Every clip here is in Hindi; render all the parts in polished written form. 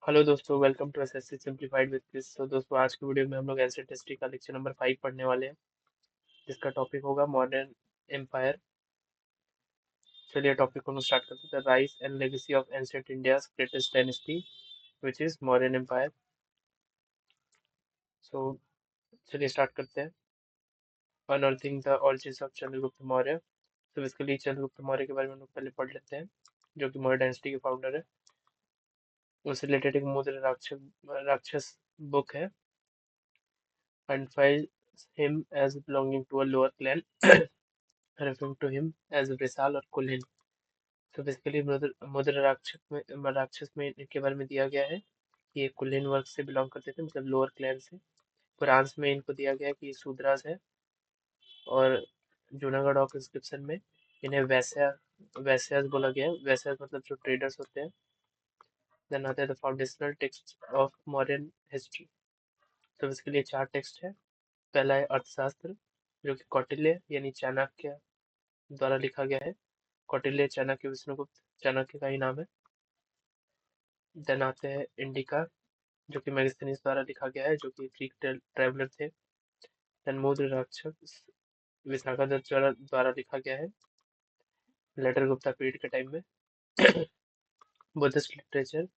हेलो दोस्तों, welcome to SSC simplified with quiz. तो दोस्तों, आज की वीडियो में हम लोग एंशिएंट हिस्ट्री का लेक्चर नंबर 5 पढ़ने वाले हैं, जिसका टॉपिक होगा मॉडर्न एम्पायर। चलिए टॉपिक को स्टार्ट करते हैं। Rise and legacy of ancient India's greatest dynasty which is Mauryan empire. So चलिए स्टार्ट करते हैं। Unearthing the origins of Chandragupta Maurya. तो इसके लिए चंद्रगुप्त मौर्य के बारे में हम लोग पहले पढ़ लेते हैं, जो कि मौर्य डायनेस्टी के फाउंडर है। उससे रिलेटेड एक मुद्र राक्षस बुक है, and finds him as belonging to a lower clan, referring to him as Vrisal और कुलीन। तो बेसिकली मुद्र राक्षस में इनके बारे में दिया गया है कि ये कुलीन वर्ग से बिलोंग करते थे, मतलब लोअर क्लैन से। कुरान में इनको दिया गया है कि ये शूद्रास है, और जूनागढ़ ऑफ इंस्क्रिप्शन में इन्हें वैश्यास बोला गया है। वैश्यास मतलब जो ट्रेडर्स होते हैं। देन आते हैं the foundational text of modern history. तो इसके लिए 4 टेक्स्ट है। पहला है अर्थशास्त्र, जो कि कौटिल्य यानी चाणक्य द्वारा लिखा गया है। कौटिल्य चाणक्य विष्णुगुप्त चाणक्य का ही नाम है। देन आते हैं इंडिका, जो कि मैगस्थनीज द्वारा लिखा गया है, जो कि ग्रीक ट्रेवलर थे। देन मुद्र राक्षस विशाखादत्त द्वारा लिखा गया है, लेटर गुप्ता पीरियड के टाइम में। Buddhist literature,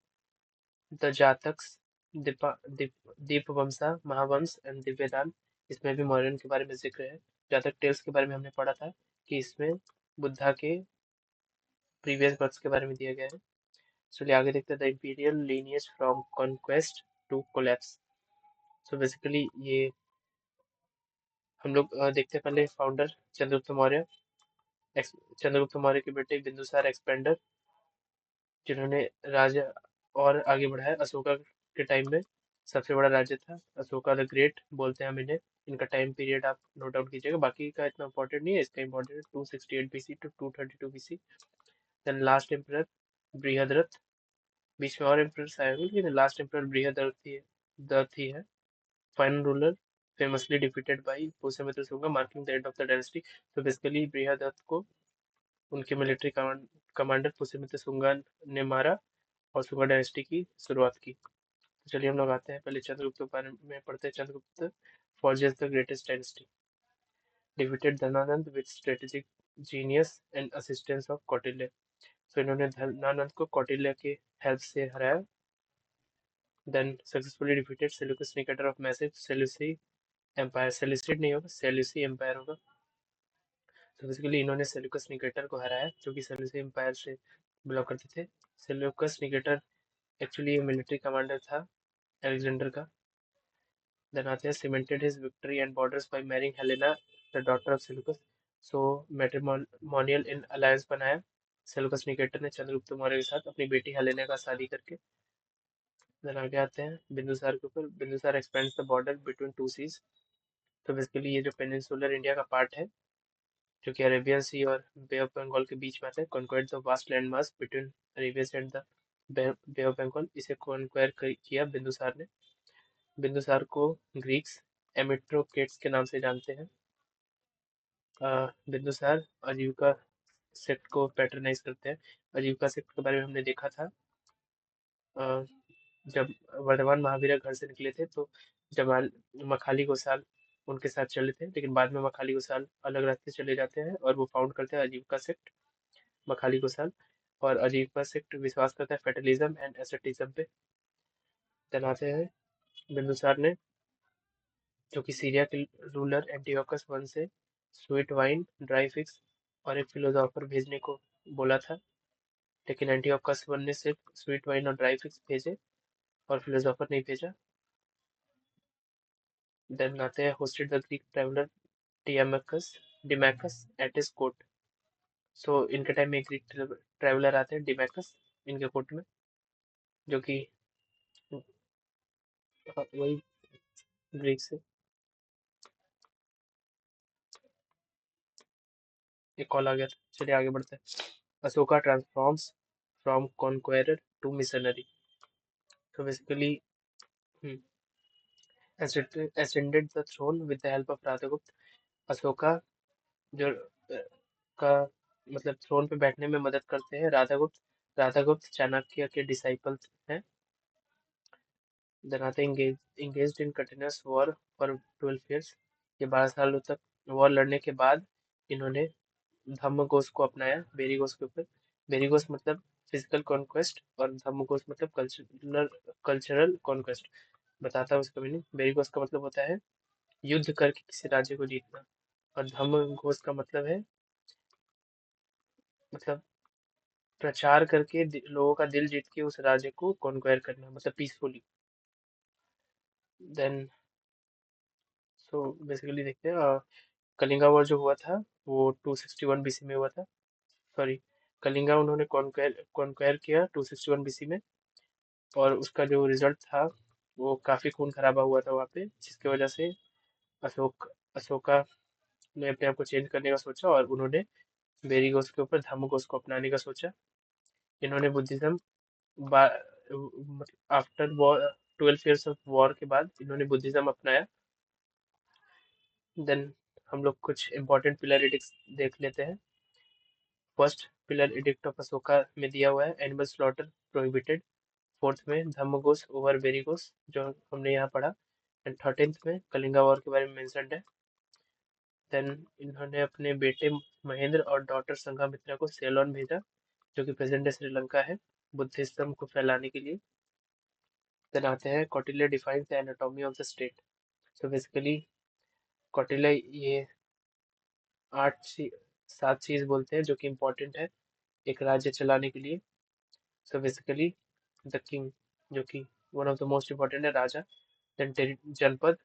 the Jatakas, Dipavamsa, Mahavamsa and Divyavadana. इसमें भी मौर्यन के बारे में जिक्र है। जातक टेल्स के बारे में हमने पढ़ा था कि इसमें बुद्धा के प्रीवियस बर्थ के बारे में दिया गया है। चलिए आगे देखते हैं। The imperial lineage from conquest to collapse. So basically ये हम लोग देखते हैं। पहले फाउंडर चंद्रगुप्त मौर्य। चंद्रगुप्त मौर्य के बेटे बिंदुसार एक्सपेंडर, जिन्होंने राज्य और आगे बढ़ाया। अशोका के टाइम में सबसे बड़ा राज्य था अशोका द ग्रेट, बोलते हैं हम इन्हें। इनका टाइम पीरियड आप नोट डाउन कीजिएगा, बाकी का इतना इंपॉर्टेंट नहीं है। इसका important 268 BC to 232 BC. Then last emperor Brihadratha. बीच में और एम्परर्स आए हुए, लेकिन लास्ट एम्परर बृहद्रथ ही है। Final ruler famously defeated by Pushyamitra Shunga, marking the end of the dynasty. तो बेसिकली बृहद्रथ को उनके मिलिट्री कमांडर पुष्यमित्र शुंगा ने मारा और शुंगा डायनेस्टी की शुरुआत की। तो चलिए हम लोग आते हैं, पहले चंद्रगुप्त के बारे में पढ़ते हैं। Chandragupta forges the greatest dynasty, defeated Dhanananda with strategic genius and assistance of Kautilya. तो इन्होंने धनानंद को कौटिल्य के हेल्प से हराया। then successfully defeated Seleucus Nicator of massive Seleucid empire। Seleucid नहीं होगा, सेल्यूसी एम्पायर होगा। तो बेसिकली इन्होंने सेल्यूकस निकेटर को हराया, जो कि सेल्यूसी एम्पायर से बिलोंग करते थे। Seleucus Nicator actually military commander था अलेक्जेंडर का। देन आते हैं cemented his victory and borders by marrying Helena the daughter of Seleucus. So matrimonial in alliance बनाया सेल्यूकस निकेटर ने चंद्रगुप्त मौर्य के साथ, अपनी बेटी हेलेना का शादी करके। देन आगे आते हैं बिंदुसार के ऊपर। Bindusara expands the border between two seas. तो बेसिकली ये जो पेनिनसुलर इंडिया का पार्ट है, जो कि अरेबियन सी और बे ऑफ बंगाल के बीच में आता है, conquered the vast land mass between Arabian Sea and the Bay of Bengal. इसे कॉन्क्वायर किया बिंदुसार ने। बिंदुसार को ग्रीक्स एमिट्रोकेट्स के नाम से जानते हैं। बिंदुसार आजीविका सेक्ट को पैटर्नाइज करते हैं। आजीविका सेक्ट के बारे में हमने देखा था। अ, जब वर्धमान महावीर घर से निकले थे, तो जमाल मखाली गोसाल उनके साथ चले थे, लेकिन बाद में मखाली गोसाल अलग रास्ते चले जाते हैं और वो फाउंड करते हैं आजीविका सेक्ट। मखाली गोसाल और आजीविका सेक्ट विश्वास करता है फेटलिज्म एंड एसेटिज्म पे। देन आते हैं बिंदुसार ने, जो कि सीरिया के रूलर एंटियोकस वन से स्वीट वाइन, ड्राई फिग्स और एक फिलोसोफर भेजने को बोला था, लेकिन एंटियोकस वन ने सिर्फ स्वीट वाइन और ड्राई फिग्स भेजे और फिलोसोफर नहीं भेजा। देन आते हैं hosted the Greek traveller Deimachus at his court. So इनके टाइम में ग्रीक ट्रैवलर आते हैं डिमैकस इनके कोर्ट में, जो कि वही ग्रीक से। एक कॉल आ गया था, चलिए आगे बढ़ते हैं। Ashoka transforms from conqueror to missionary. तो basically ascended the throne with the help of Radhagupta. Ashoka जो का मतलब थ्रोन पे बैठने में मदद करते हैं राधागुप्त। राधागुप्त चाणक्य के डिसाइपल हैं। देन आते हैं engaged in continuous war for 12 years। ये 12 सालों तक वॉर लड़ने के बाद इन्होंने धम्मघोष को अपनाया बेरीघोष के ऊपर। बेरीघोष मतलब फिजिकल कॉन्क्वेस्ट और धम्मघोष मतलब कल्चरल कॉन्क्वेस्ट। बताता हूँ इसका मीनिंग। बेरीघोष का मतलब होता है युद्ध करके किसी राज्य को जीतना, और धम्मघोष का मतलब है मतलब प्रचार करके लोगों का दिल जीत के उस राज्य को कॉन्क्वायर करना, मतलब पीसफुली। देन सो बेसिकली देखते हैं कलिंगा वॉर जो हुआ था वो 261 बीसी में हुआ था। सॉरी, कलिंगा उन्होंने कॉन्क्वायर किया 261 बीसी में, और उसका जो रिजल्ट था वो काफी खून खराबा हुआ था वहाँ पे, जिसकी वजह से अशोका ने अपने आप को चेंज करने का सोचा और उन्होंने बेरीघोष के ऊपर धम्मघोष को अपनाने का सोचा। इन्होंने बुद्धिज्म मतलब after war 12 years of war के बाद इन्होंने बुद्धिज्म अपनाया। देन हम लोग कुछ इंपॉर्टेंट पिलर एडिक्ट्स देख लेते हैं। First pillar edict of Ashoka में दिया हुआ है एनिमल स्लॉटर प्रोहिबिटेड। फोर्थ में धम्मघोष ओवर बेरीघोष जो हमने यहाँ पढ़ा। एंड 13th में कलिंगा वॉर के बारे में मेंशन्ड है। देन इन्होंने अपने बेटे महेंद्र और डॉटर संघामित्रा को सेलोन भेजा, जो कि प्रेजेंट डे श्रीलंका है, बुद्धिज्म को फैलाने के लिए। देन आते हैं Kautilya defines the anatomy of the state. So basically Kautilya ये 7 चीज बोलते हैं जो कि इम्पोर्टेंट है एक राज्य चलाने के लिए। सो बेसिकली द किंग, जो कि one of the most important है, राजा। देन जनपद,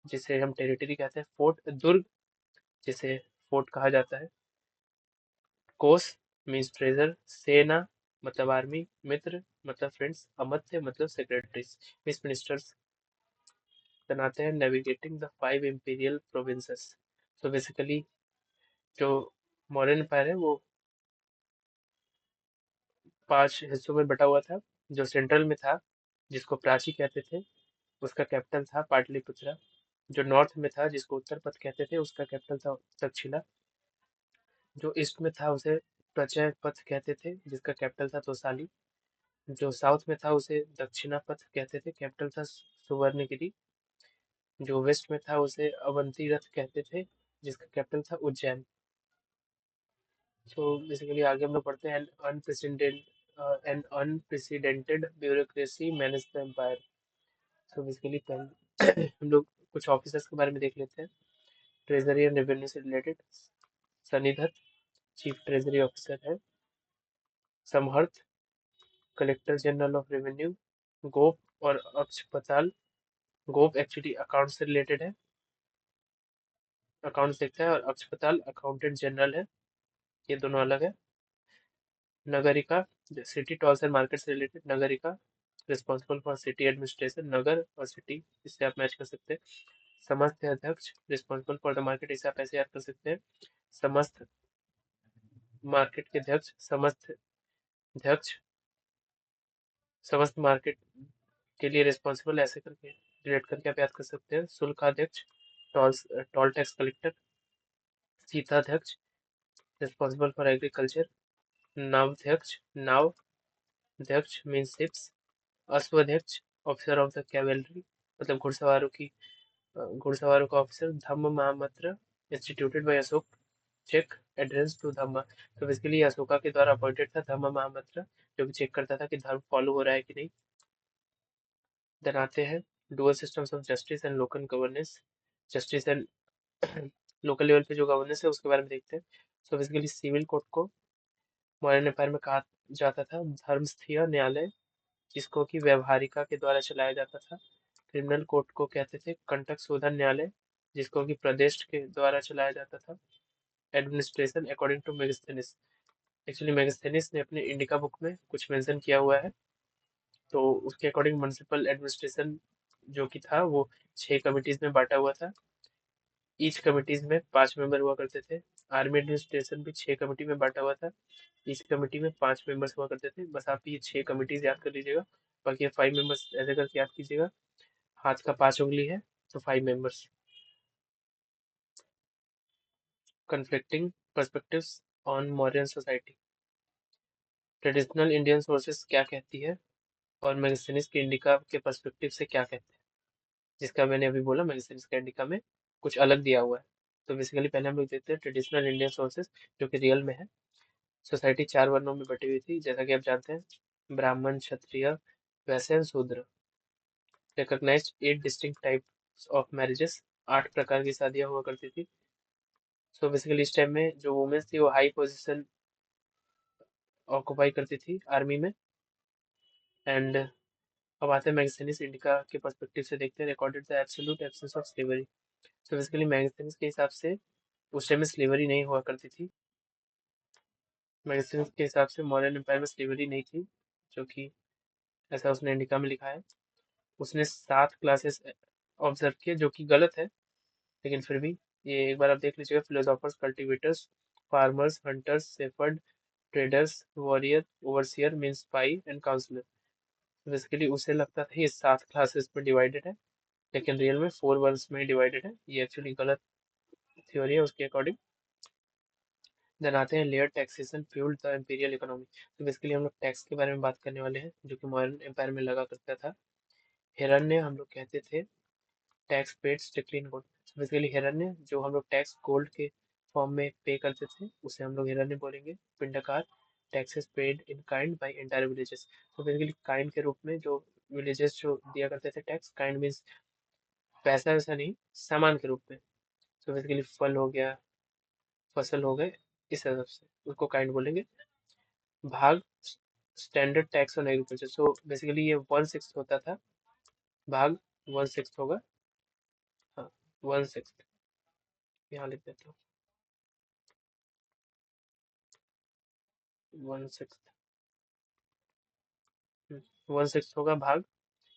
जिसे हम टेरिटरी कहते हैं। फोर्ट, दुर्ग, जिसे फोर्ट कहा जाता है। कोस मीन्स ट्रेजर। सेना मतलब आर्मी। मित्र मतलब फ्रेंड्स। अमात्य मतलब सेक्रेटरीज मीन्स मिनिस्टर्स। देन आते हैं navigating the 5 imperial provinces। So basically जो मौर्यन एम्पायर है वो 5 हिस्सों में बटा हुआ था। जो सेंट्रल में था, जिसको प्राची कहते थे, उसका कैपिटल था पाटलिपुत्रा। जो नॉर्थ में था, जिसको उत्तर पथ कहते थे, उसका कैपिटल था तक्षशिला। जो ईस्ट में था उसे प्रचय पथ कहते थे, जिसका कैपिटल था तोसाली। जो साउथ में था उसे दक्षिणा पथ कहते थे, कैपिटल था सुवर्णगिरी। जो वेस्ट में था उसे अवंती रथ कहते थे, जिसका कैपिटल था उज्जैन। सो बेसिकली आगे हम लोग पढ़ते हैं an unprecedented bureaucracy manage the empire. So basically हम लोग कुछ ऑफिसर्स के बारे में देख लेते हैं ट्रेजरी एंड रेवेन्यू से रिलेटेड। सन्निधत्त चीफ ट्रेजरी ऑफिसर है। समहर्थ कलेक्टर जनरल ऑफ रेवेन्यू। गोप और अक्षपताल, गोप एक्चुअली अकाउंट से रिलेटेड है, अकाउंट्स देखता है, और अक्षपताल अकाउंटेंट जनरल है, ये दोनों अलग है। Nagarika city tolls and market से related. Nagarika responsible for city administration. नगर और सिटी, इससे आप मैच कर सकते हैं। समस्त अध्यक्ष रिस्पॉन्सिबल फॉर द मार्केट, इसे आप ऐसे याद कर सकते हैं। समस्त मार्केट के अध्यक्ष, समस्त अध्यक्ष समस्त मार्केट के लिए रिस्पॉन्सिबल, ऐसे करके रिलेट करके आप याद कर सकते हैं। Shulkadhyaksha toll tax collector. Sitadhyaksha responsible for agriculture. Navadhyaksha नाव अध्यक्ष means ships. Ashvadhyaksha officer of the cavalry, मतलब घुड़सवारों का officer. Dhamma Mahamatra instituted by Ashok, check address to Dhamma. तो बेसिकली अशोका के द्वारा अपॉइंटेड था धम्म महामंत्र, जो कि चेक करता था कि धर्म फॉलो हो रहा है कि नहीं। देन आते हैं dual systems of justice and local governance. Justice and local level पे जो गवर्नेंस है उसके बारे में देखते हैं। सो बेसिकली सिविल कोर्ट को मौर्य एम्पायर में कहा जाता था धर्मस्थीय न्यायालय, जिसको कि व्यवहारिका के द्वारा चलाया जाता था। क्रिमिनल कोर्ट को कहते थे कंटक शोधन न्यायालय, जिसको कि प्रदेश के द्वारा चलाया जाता था। Administration according to Megasthenes, actually Megasthenes ने अपने इंडिका बुक में कुछ मेंशन किया हुआ है, तो उसके अकॉर्डिंग म्युनिसिपल एडमिनिस्ट्रेशन जो कि था वो 6 कमिटीज में बांटा हुआ था। ईच कमिटीज में 5 मेंबर हुआ करते थे। आर्मी एडमिनिस्ट्रेशन भी 6 कमिटी में बांटा हुआ था। ईच कमिटी में 5 मेंबर्स हुआ करते थे। बस आप ये 6 कमिटीज याद कर लीजिएगा, बाकी 5 मेंबर्स ऐसे करके याद कीजिएगा। हाथ का 5 उंगली है तो 5 members. Conflicting perspectives on modern society. Traditional Indian sources क्या कहती है? और मैगजीनिस के इंडिका के पर्सपेक्टिव से क्या कहते हैं, जिसका मैंने अभी बोला मैगजीनिस का इंडिका में कुछ अलग दिया हुआ है। तो बेसिकली पहले हम लोग देखते हैं ट्रेडिशनल इंडियन सोर्सेस जो कि रियल में है। सोसाइटी 4 वर्णों में बटी हुई थी, जैसा कि आप जानते हैं, ब्राह्मण, क्षत्रिय, Vaishya and Shudra. Recognised 8 distinct types of marriages, 8 प्रकार की शादियां हुआ करती थी। सो बेसिकली इस टाइम में जो वुमेन्स थी वो हाई पोजीशन ऑक्युपाई करती थी आर्मी में। एंड अब आते हैं मैगजीनिस इंडिका के पर्सपेक्टिव से, देखते हैं recorded the absolute absence of slavery. So basically Megasthenes के हिसाब से उस टाइम में स्लेवरी नहीं हुआ करती थी। मैगजीनिस के हिसाब से मॉडर्न एम्पायर में स्लेवरी नहीं थी, जो कि ऐसा उसने इंडिका में लिखा है। उसने 7 क्लासेस ऑब्जर्व किए, जो कि गलत है, लेकिन फिर भी ये एक बार आप देख लीजिएगा। Philosophers, cultivators, farmers, hunters, shepherd, traders, warrior, overseer mean spy and counsellor. Basically उसे लगता था ये 7 क्लासेस में डिवाइडेड है, लेकिन रियल में 4 वर्ड्स में डिवाइडेड है। ये एक्चुअली गलत थ्योरी है उसके अकॉर्डिंग। देन आते हैं layer taxation fuelled the imperial economy. तो बेसिकली हम लोग टैक्स के बारे में बात करने वाले हैं, जो कि मॉडर्न एम्पायर में लगा करता था। हिरण्य हम लोग कहते थे tax paid strictly in gold. Basically हिरण्य जो हम लोग टैक्स गोल्ड के फॉर्म में पे करते थे उसे हम लोग हिरण्य बोलेंगे। Pindakara taxes paid in kind by entire villages. तो बेसिकली काइंड के रूप में जो विलेजेस जो दिया करते थे टैक्स, काइंड मीन्स पैसा वैसा नहीं, सामान के रूप में। तो बेसिकली फल हो गया, फसल हो गए, इस हिसाब से उसको काइंड बोलेंगे। भाग standard tax on agriculture. So basically ये 1/6 होता था। भाग 1/6 होगा। हाँ, 1/6 यहाँ लिख देता 1/6। 1/6 होगा भाग।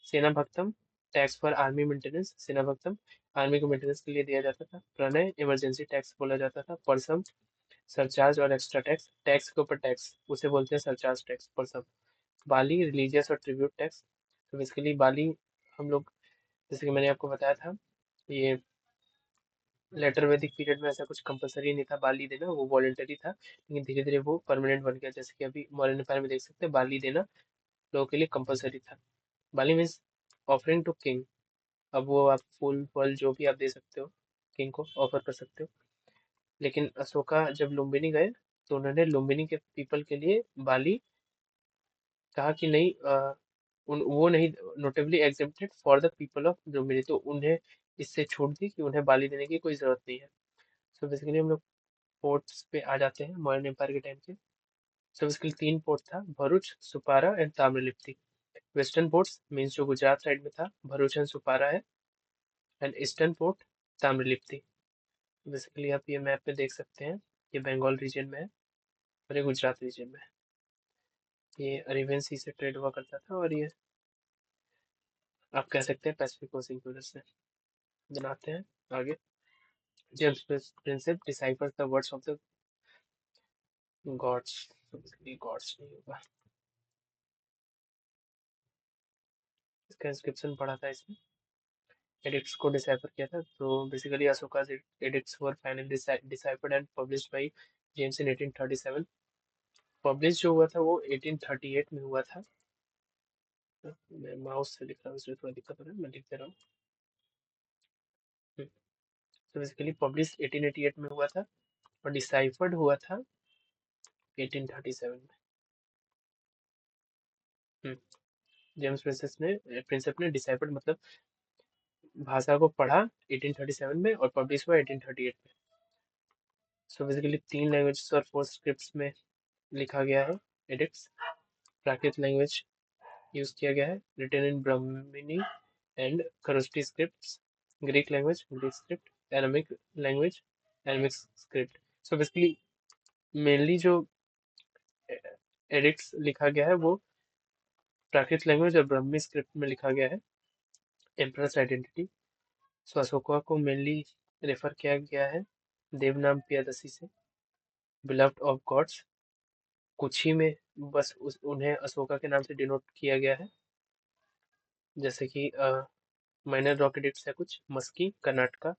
सेना भक्तम टैक्स फॉर आर्मी मेंटेनेंस। सेना भक्तम आर्मी को मेंटेनेंस के लिए दिया जाता था। प्रणय इमरजेंसी टैक्स बोला जाता था। परसम सरचार्ज और एक्स्ट्रा टैक्स, टैक्स के ऊपर टैक्स, उसे बोलते हैं सरचार्ज टैक्स, परसम। बाली रिलीजियस और ट्रिब्यूट टैक्स। तो बेसिकली बाली हम लोग, जैसे कि मैंने आपको बताया था, ये लेटर वैदिक पीरियड में ऐसा कुछ कंपलसरी नहीं था बाली देना, वो वॉलेंटरी था, लेकिन धीरे धीरे वो परमानेंट बन गया। जैसे कि अभी मॉडर्न एम्पायर में देख सकते हैं बाली देना लोगों के लिए कंपलसरी था। बाली मीन्स ऑफरिंग टू किंग। अब वो आप फूल फल जो भी आप दे सकते हो, किंग को ऑफर कर सकते हो। लेकिन अशोका जब लुम्बिनी गए तो उन्होंने लुम्बिनी के पीपल के लिए बाली कहा कि नहीं, वो नहीं, notably exempted for the people of Lumbini, तो उन्हें इससे छूट दी कि उन्हें बाली देने की कोई जरूरत नहीं है। सो बेसिकली हम लोग पोर्ट्स पे आ जाते हैं मॉडर्न एम्पायर के टाइम के। सो बेसिकली 3 पोर्ट था, Bharuch, Sopara and Tamralipti. Western ports means जो गुजरात साइड में था, भरूच एंड सुपारा है। And eastern port Tamralipti. Basically आप ये मैप में देख सकते हैं, ये बंगाल रीजन में है और ये गुजरात रीजन में है। ये अरेबियन सी से ट्रेड हुआ करता था, और ये आप कह सकते हैं पैसिफिक ओशन की वजह से। बनाते हैं आगे। James Prinsep deciphers the words of the gods. Basically gods नहीं होगा, इसका इंस्क्रिप्शन पढ़ा था इसमें, एडिक्ट्स को डिसाइफर किया था। तो basically Ashoka's edicts were finally deciphered and published by James in 1837। Publish जो हुआ था वो 1838 में हुआ था। मैं माउस से लिख रहा हूँ इसलिए थोड़ा दिक्कत हो रहा है, मैं लिख दे रहा हूँ। तो बेसिकली पब्लिश 1888 में हुआ था और डिसाइफर्ड हुआ था 1837 में। जेम्स प्रिंसेप ने डिसाइफर्ड मतलब भाषा को पढ़ा 1837 में और पब्लिश हुआ 1838 में। सो बेसिकली 3 लैंग्वेजेस और 4 स्क्रिप्ट्स में लिखा गया है एडिक्ट्स। प्राकृत लैंग्वेज यूज किया गया है, written in Brahmi and Kharosthi scripts. Greek language, Greek script. Aramaic language, Aramaic script. So basically mainly जो एडिक्ट्स लिखा गया है वो प्राकृत लैंग्वेज और ब्राह्मी स्क्रिप्ट में लिखा गया है। Emperors identity. सो अशोका को मेनली रेफर किया गया है देवनाम प्रियदर्शी से, बिलव्ड ऑफ गॉड्स। कुछ ही में बस उन्हें अशोका के नाम से डिनोट किया गया है। जैसे कि माइनर रॉक एडिक्ट्स है कुछ, मस्की कर्नाटका,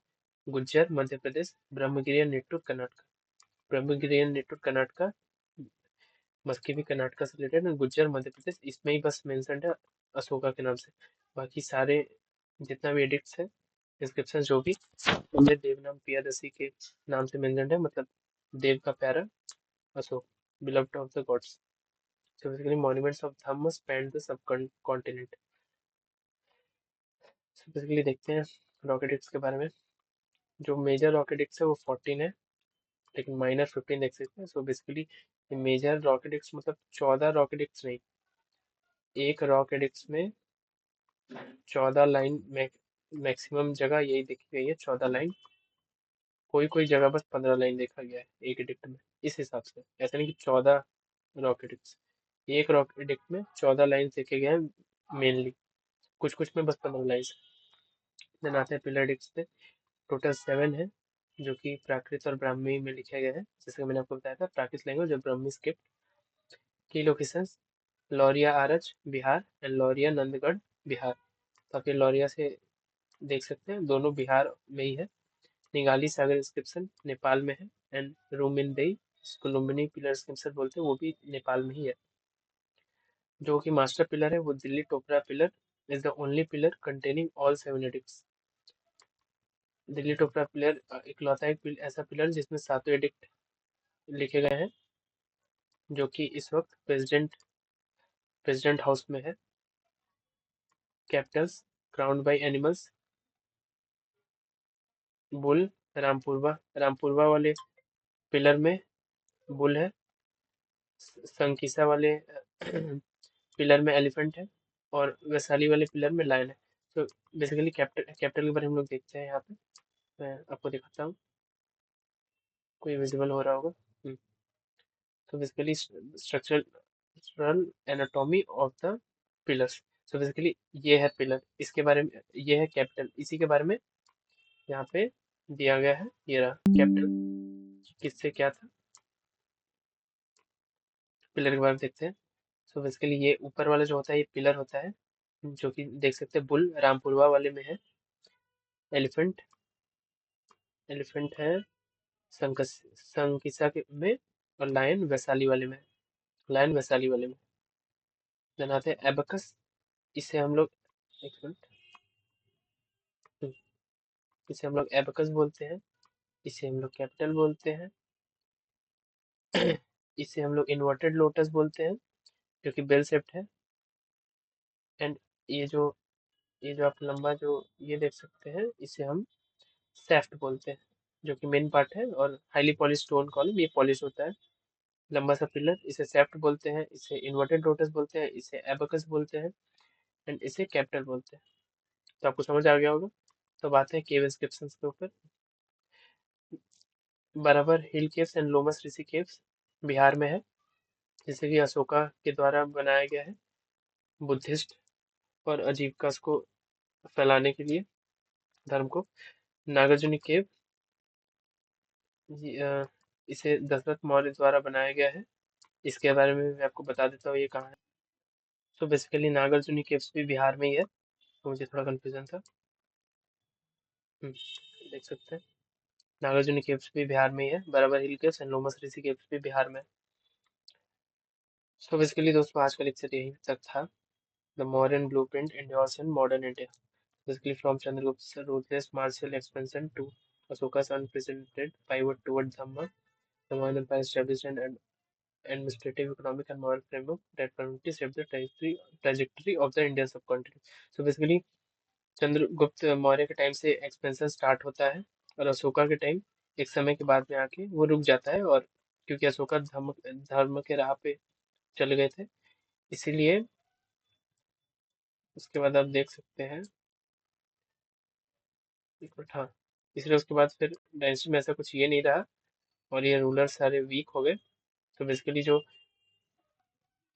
गुज्जर मध्य प्रदेश, ब्रह्मगिरियन नेट्टूर कर्नाटका। ब्रह्मगिरियन नेट्टूर कर्नाटका, मस्की भी कर्नाटका से रिलेटेड है, गुज्जर मध्य प्रदेश, इसमें ही बस मेंशन है। अशोका के नाम से। बाकी सारे जितना भी एडिक्ट्स है, इंस्क्रिप्शन जो भी, उनमें देव नाम पियादसी के नाम से मेंशन्ड है, मतलब देव का प्यारा Ashok, beloved of the gods. So basically monuments of Dhamma span the subcontinent. So basically देखते हैं रॉकेटिक्स के बारे में। जो मेजर रॉकेटिक्स है वो 14 है, लेकिन माइनर 15 देख सकते हैं। सो बेसिकली मेजर रॉकेटिक्स मतलब 14 रॉकेटिक्स नहीं, एक रॉकेटिक्स में 14 लाइन मैक्सिमम जगह यही देखी गई है, 14 लाइन। कोई कोई जगह बस 15 लाइन देखा गया है एक एडिक्ट में, इस हिसाब से। ऐसा नहीं कि 14 रॉकेटिक्स, एक रॉकेटिक्ट में 14 लाइन देखे गए हैं मेनली, कुछ कुछ में बस 15 लाइन। देन आते हैं पिलर डिक्स पे, टोटल 7 है, जो कि प्राकृत और ब्राह्मी में लिखे गए हैं। जैसे कि मैंने आपको बताया था, प्राकृत लैंग्वेज और ब्राह्मी स्क्रिप्ट की लोकेशंस लौरिया आरच बिहार एंड लौरिया नंदगढ़ बिहार। तो आप ये लौरिया से देख सकते हैं, दोनों बिहार में ही है। निगाली सागर इंस्क्रिप्शन नेपाल में है, एंड रूमिनदेई, जिसको लुम्बिनी पिलर इंस्क्रिप्शन बोलते हैं, वो भी नेपाल में ही है। जो कि मास्टर पिलर है वो Delhi Topra pillar is the only pillar containing all 7 addicts. Delhi Topra pillar इकलौता एक ऐसा पिलर जिसमें सातों एडिक्ट लिखे गए हैं, जो कि इस वक्त प्रेसिडेंट हाउस में है। Capitals crowned by animals, bull, Rampurwa वाले पिलर में बुल है, संकिसा वाले पिलर में एलिफेंट है, और वैशाली वाले पिलर में लायन है। तो बेसिकली कैपिटल के बारे में हम लोग देखते हैं यहाँ पे, मैं आपको दिखाता हूँ, कोई विजिबल हो रहा होगा। तो basically structural anatomy of the pillars. So basically ये है पिलर, इसके बारे में ये है कैपिटल, इसी के बारे में यहाँ पे दिया गया है। ये रहा कैपिटल, किससे क्या था, पिलर के बारे में देखते हैं। सो बेसिकली ये ऊपर वाला जो होता है ये पिलर होता है, जो कि देख सकते हैं बुल रामपुरवा वाले में है, एलिफेंट एलिफेंट है संकिसा के में, और लायन वैशाली वाले में, लायन वैशाली वाले में। देन आते हैं एबकस, इसे हम लोग, एक मिनट, इसे हम लोग एबकस बोलते हैं, इसे हम लोग कैपिटल बोलते हैं, इसे हम लोग इन्वर्टेड लोटस बोलते हैं, जो कि बेल शेप्ड है। एंड ये जो आप लंबा जो ये देख सकते हैं, इसे हम सेफ्ट बोलते हैं, जो कि मेन पार्ट है, और हाईली पॉलिश स्टोन कॉलम ये पॉलिश होता है। लंबा सा पिलर, इसे सेफ्ट बोलते हैं, इसे इन्वर्टेड लोटस बोलते हैं, इसे एबकस बोलते हैं, एंड इसे कैपिटल बोलते हैं। तो आपको समझ आ गया होगा। तो बात है केव इंस्क्रिप्शन के ऊपर। Barabar hill caves and Lomas Rishi caves Bihar में है, जिसे कि अशोका के द्वारा बनाया गया है, बुद्धिस्ट और आजीविका को फैलाने के लिए, धर्म को। नागार्जुनी केव, इसे दशरथ मौर्य द्वारा बनाया गया है। इसके बारे में मैं आपको बता देता हूँ ये कहाँ है। सो बेसिकली नागार्जुनी केव्स भी बिहार में ही है, तो मुझे थोड़ा कंफ्यूजन था। देख सकते हैं नागार्जुनी केव्स भी बिहार में ही है, Barabar hill caves and Lomas Rishi caves भी बिहार में है। सो बेसिकली दोस्तों आज का लेक्चर यही तक था। The modern blueprint India's in modern India, basically from Chandragupta's ruthless martial expansion to Ashoka's unprecedented pivot toward Dhamma, the Mauryan Empire established an administrative, economic, and moral framework that permanently shaped the trajectory of the Indian subcontinent. So basically, Chandragupta Maurya के टाइम से एक्सपेंशन स्टार्ट होता है, और अशोका के टाइम एक समय के बाद में आके वो रुक जाता है, और क्योंकि अशोका धर्म के राह पे चले गए थे, इसीलिए उसके बाद आप देख सकते हैं, एक मिनट, हाँ, इसलिए उसके बाद फिर डायनेस्टी में ऐसा कुछ ये नहीं रहा, और ये रूलर सारे वीक हो गए। तो बेसिकली जो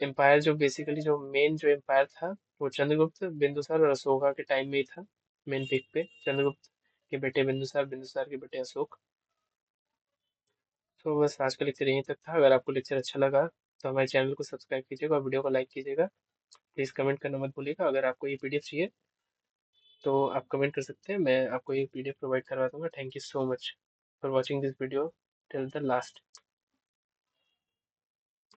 एम्पायर, जो बेसिकली जो मेन जो एम्पायर था, वो चंद्रगुप्त, बिंदुसार और अशोका के टाइम में ही था। मेन पीक पे चंद्रगुप्त के बेटे बिंदुसार, बिंदुसार के बेटे अशोक। तो बस आज का लेक्चर यहीं तक था। अगर आपको लेक्चर अच्छा लगा तो हमारे चैनल को सब्सक्राइब कीजिएगा और वीडियो को लाइक कीजिएगा। प्लीज़ कमेंट करना मत भूलिएगा। अगर आपको ये पीडीएफ चाहिए तो आप कमेंट कर सकते हैं, मैं आपको ये पीडीएफ प्रोवाइड करवा दूंगा। Thank you so much for watching this video till the last.